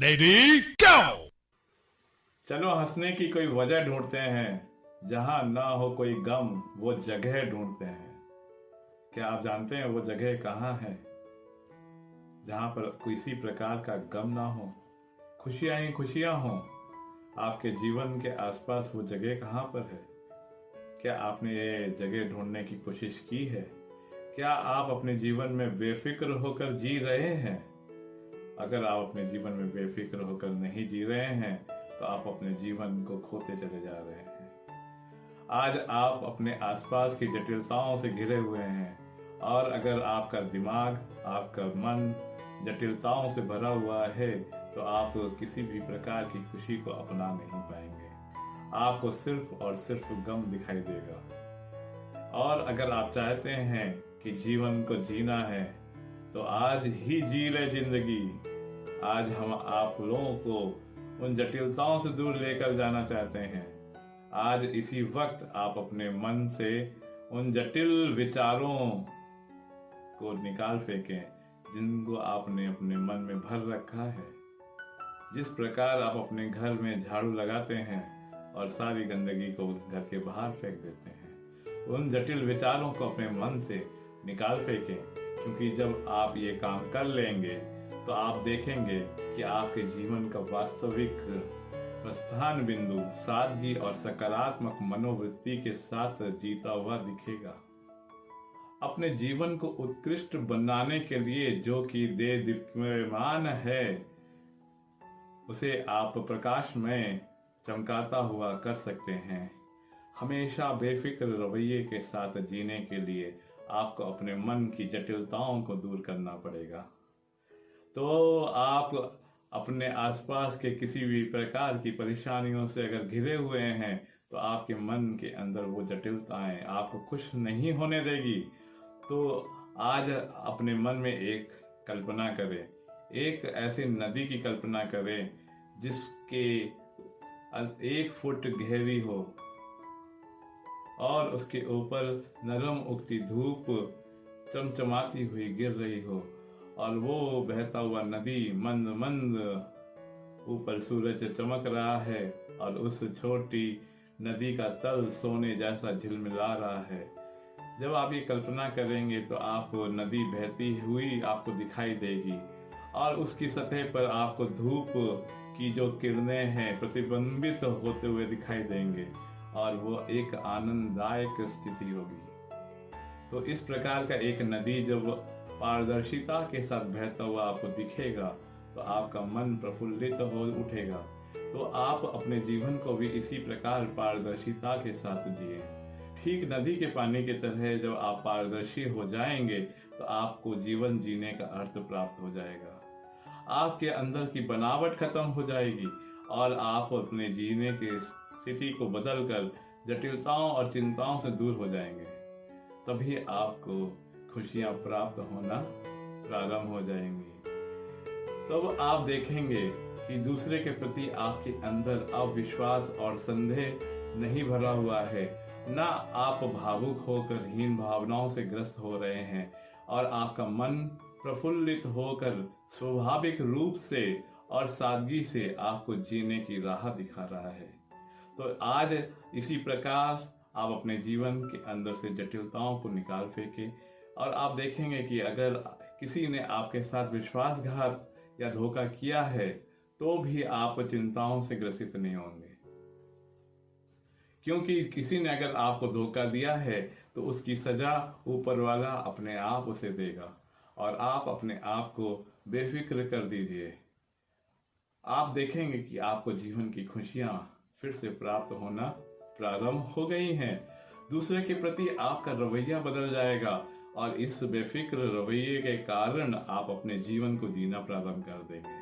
Ready, go! चलो हंसने की कोई वजह ढूंढते हैं, जहां ना हो कोई गम वो जगह ढूंढते हैं। क्या आप जानते हैं वो जगह कहाँ है? जहां पर किसी प्रकार का गम ना हो, खुशियां ही खुशियां हो। आपके जीवन के आसपास वो जगह कहाँ पर है? क्या आपने ये जगह ढूंढने की कोशिश की है? क्या आप अपने जीवन में बेफिक्र होकर जी रहे हैं? अगर आप अपने जीवन में बेफिक्र होकर नहीं जी रहे हैं तो आप अपने जीवन को खोते चले जा रहे हैं। आज आप अपने आसपास की जटिलताओं से घिरे हुए हैं, और अगर आपका दिमाग, आपका मन जटिलताओं से भरा हुआ है तो आप किसी भी प्रकार की खुशी को अपना नहीं पाएंगे। आपको सिर्फ और सिर्फ गम दिखाई देगा। और अगर आप चाहते हैं कि जीवन को जीना है तो आज ही जी ले जिंदगी। आज हम आप लोगों को उन जटिलताओं से दूर लेकर जाना चाहते हैं। आज इसी वक्त आप अपने मन से उन जटिल विचारों को निकाल फेंकें जिनको आपने अपने मन में भर रखा है। जिस प्रकार आप अपने घर में झाड़ू लगाते हैं और सारी गंदगी को घर के बाहर फेंक देते हैं, उन जटिल विचारों को अपने मन से निकाल फेंकें, क्योंकि जब आप ये काम कर लेंगे तो आप देखेंगे कि आपके जीवन का वास्तविक प्रस्थान बिंदु सादगी और सकारात्मक मनोवृत्ति के साथ जीता हुआ दिखेगा। अपने जीवन को उत्कृष्ट बनाने के लिए जो कि दे दीप्यमान है, उसे आप प्रकाश में चमकाता हुआ कर सकते हैं। हमेशा बेफिक्र रवैये के साथ जीने के लिए आपको अपने मन की जटिलताओं को दूर करना पड़ेगा। तो आप अपने आसपास के किसी भी प्रकार की परेशानियों से अगर घिरे हुए हैं तो आपके मन के अंदर वो जटिलताएं आपको खुश नहीं होने देगी। तो आज अपने मन में एक कल्पना करें, एक ऐसी नदी की कल्पना करें जिसके 1 फुट गहरी हो और उसके ऊपर नरम उगती धूप चमचमाती हुई गिर रही हो, और वो बहता हुआ नदी मंद मंद ऊपर सूरज चमक रहा है और उस छोटी नदी का तल सोने जैसा झिलमिला रहा है। जब आप ये कल्पना करेंगे तो आपको नदी बहती हुई आपको दिखाई देगी और उसकी सतह पर आपको धूप की जो किरणें हैं प्रतिबिंबित होते हुए दिखाई देंगे, और वो एक आनंददायक स्थिति होगी। तो इस प्रकार का एक नदी जब पारदर्शिता के साथ बहता हुआ आपको दिखेगा तो आपका मन प्रफुल्लित हो उठेगा। तो आप अपने जीवन को भी इसी प्रकार पारदर्शिता के साथ जिए। ठीक नदी के पानी की तरह जब आप पारदर्शी हो जाएंगे तो आपको जीवन जीने का अर्थ प्राप्त हो जाएगा। आपके अंदर की बनावट खत्म हो जाएगी और आप अपने जीने के स्थिति को बदलकर जटिलताओं और चिंताओं से दूर हो जाएंगे। तभी आपको खुशियां प्राप्त होना प्रारंभ हो जाएंगी। तब आप देखेंगे कि दूसरे के प्रति आपके अंदर अविश्वास और संदेह नहीं भरा हुआ है, ना आप भावुक होकर हीन भावनाओं से ग्रस्त हो रहे हैं, और आपका मन प्रफुल्लित होकर स्वाभाविक रूप से और सादगी से आपको जीने की राह दिखा रहा है। तो आज इसी प्रकार आप अपने जीवन के अंदर से जटिलताओं को निकाल फेंकें, और आप देखेंगे कि अगर किसी ने आपके साथ विश्वासघात या धोखा किया है तो भी आप चिंताओं से ग्रसित नहीं होंगे, क्योंकि किसी ने अगर आपको धोखा दिया है तो उसकी सजा ऊपर वाला अपने आप उसे देगा, और आप अपने आप को बेफिक्र कर दीजिए। आप देखेंगे कि आपको जीवन की खुशियां फिर से प्राप्त होना प्रारंभ हो गई हैं। दूसरे के प्रति आपका रवैया बदल जाएगा, और इस बेफिक्र रवैये के कारण आप अपने जीवन को जीना प्रारंभ कर देंगे।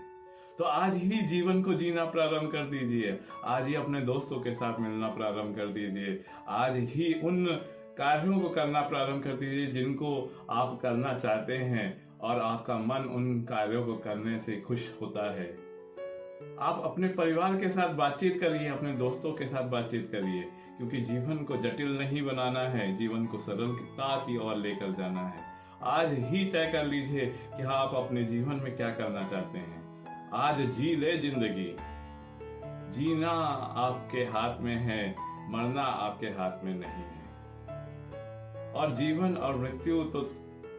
तो आज ही जीवन को जीना प्रारंभ कर दीजिए। आज ही अपने दोस्तों के साथ मिलना प्रारंभ कर दीजिए। आज ही उन कार्यों को करना प्रारंभ कर दीजिए जिनको आप करना चाहते हैं, और आपका मन उन कार्यों को करने से खुश होता है। आप अपने परिवार के साथ बातचीत करिए, अपने दोस्तों के साथ बातचीत करिए, क्योंकि जीवन को जटिल नहीं बनाना है, जीवन को सरलता की ओर लेकर जाना है। आज ही तय कर लीजिए कि हाँ, आप अपने जीवन में क्या करना चाहते हैं। आज जी ले जिंदगी। जीना आपके हाथ में है, मरना आपके हाथ में नहीं है। और जीवन और मृत्यु तो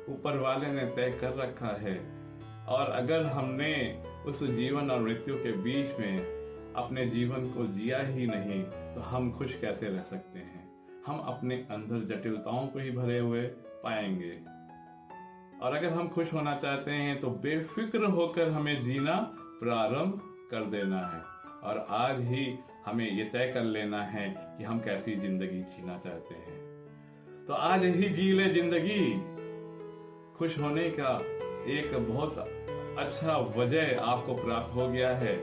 ऊपर वाले ने तय कर रखा है। और अगर हमने उस जीवन और मृत्यु के बीच में अपने जीवन को जिया ही नहीं तो हम खुश कैसे रह सकते हैं। हम अपने अंदर जटिलताओं को ही भरे हुए पाएंगे। और अगर हम खुश होना चाहते हैं तो बेफिक्र होकर हमें जीना प्रारंभ कर देना है। और आज ही हमें ये तय कर लेना है कि हम कैसी जिंदगी जीना चाहते हैं। तो आज ही जी ले जिंदगी। खुश होने का एक बहुत अच्छा वजह आपको प्राप्त हो गया है,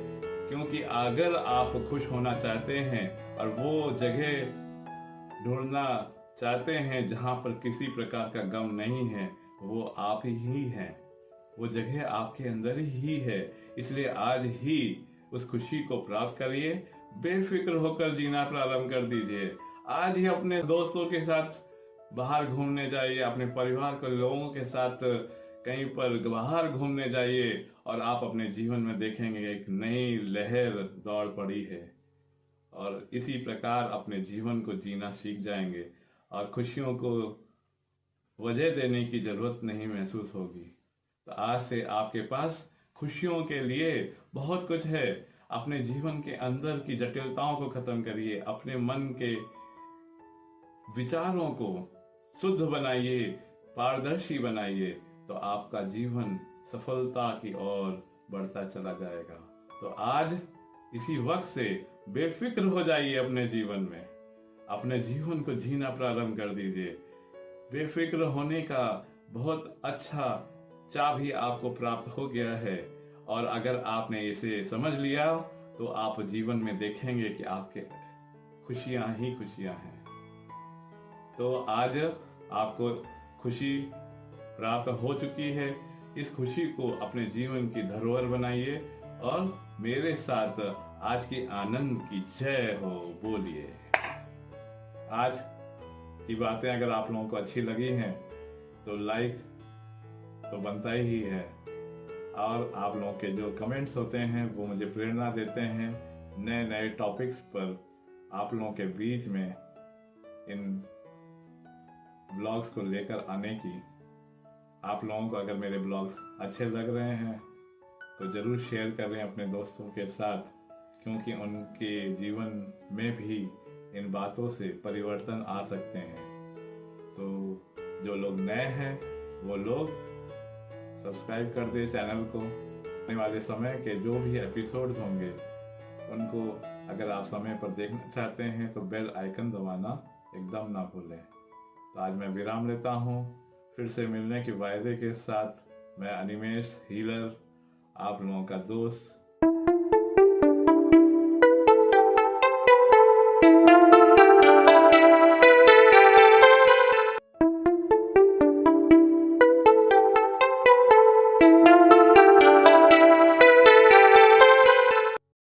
क्योंकि अगर आप खुश होना चाहते हैं और वो जगह ढूंढना चाहते हैं जहां पर किसी प्रकार का गम नहीं है, वो आप ही हैं। वो जगह आपके अंदर ही है। इसलिए आज ही उस खुशी को प्राप्त करिए। बेफिक्र होकर जीना प्रारंभ कर दीजिए। आज ही अपने दोस्तों के साथ बाहर घूमने जाइए, अपने परिवार के लोगों के साथ कहीं पर बाहर घूमने जाइए और आप अपने जीवन में देखेंगे एक नई लहर दौड़ पड़ी है। और इसी प्रकार अपने जीवन को जीना सीख जाएंगे और खुशियों को वजह देने की जरूरत नहीं महसूस होगी। तो आज से आपके पास खुशियों के लिए बहुत कुछ है। अपने जीवन के अंदर की जटिलताओं को खत्म करिए। अपने मन के विचारों को शुद्ध बनाइए, पारदर्शी बनाइए, तो आपका जीवन सफलता की ओर बढ़ता चला जाएगा। तो आज इसी वक्त से बेफिक्र हो जाइए अपने जीवन में। अपने जीवन को जीना प्रारंभ कर दीजिए। बेफिक्र होने का बहुत अच्छा चाबी आपको प्राप्त हो गया है। और अगर आपने इसे समझ लिया तो आप जीवन में देखेंगे कि आपके खुशियां ही खुशियां हैं। तो आज आपको खुशी प्राप्त हो चुकी है। इस खुशी को अपने जीवन की धरोहर बनाइए और मेरे साथ आज की आनंद की जय हो बोलिए। आज की बातें अगर आप लोगों को अच्छी लगी हैं तो लाइक तो बनता ही है। और आप लोगों के जो कमेंट्स होते हैं वो मुझे प्रेरणा देते हैं नए नए टॉपिक्स पर आप लोगों के बीच में इन ब्लॉग्स को लेकर आने की। आप लोगों को अगर मेरे ब्लॉग्स अच्छे लग रहे हैं तो जरूर शेयर करें अपने दोस्तों के साथ, क्योंकि उनके जीवन में भी इन बातों से परिवर्तन आ सकते हैं। तो जो लोग नए हैं वो लोग सब्सक्राइब कर दें चैनल को। आने वाले समय के जो भी एपिसोड्स होंगे उनको अगर आप समय पर देखना चाहते हैं तो बेल आइकन दबाना एकदम ना भूलें। तो आज मैं विराम लेता हूँ। फिर से मिलने के वायदे के साथ मैं अनिमेश हीलर, आप लोगों का दोस्त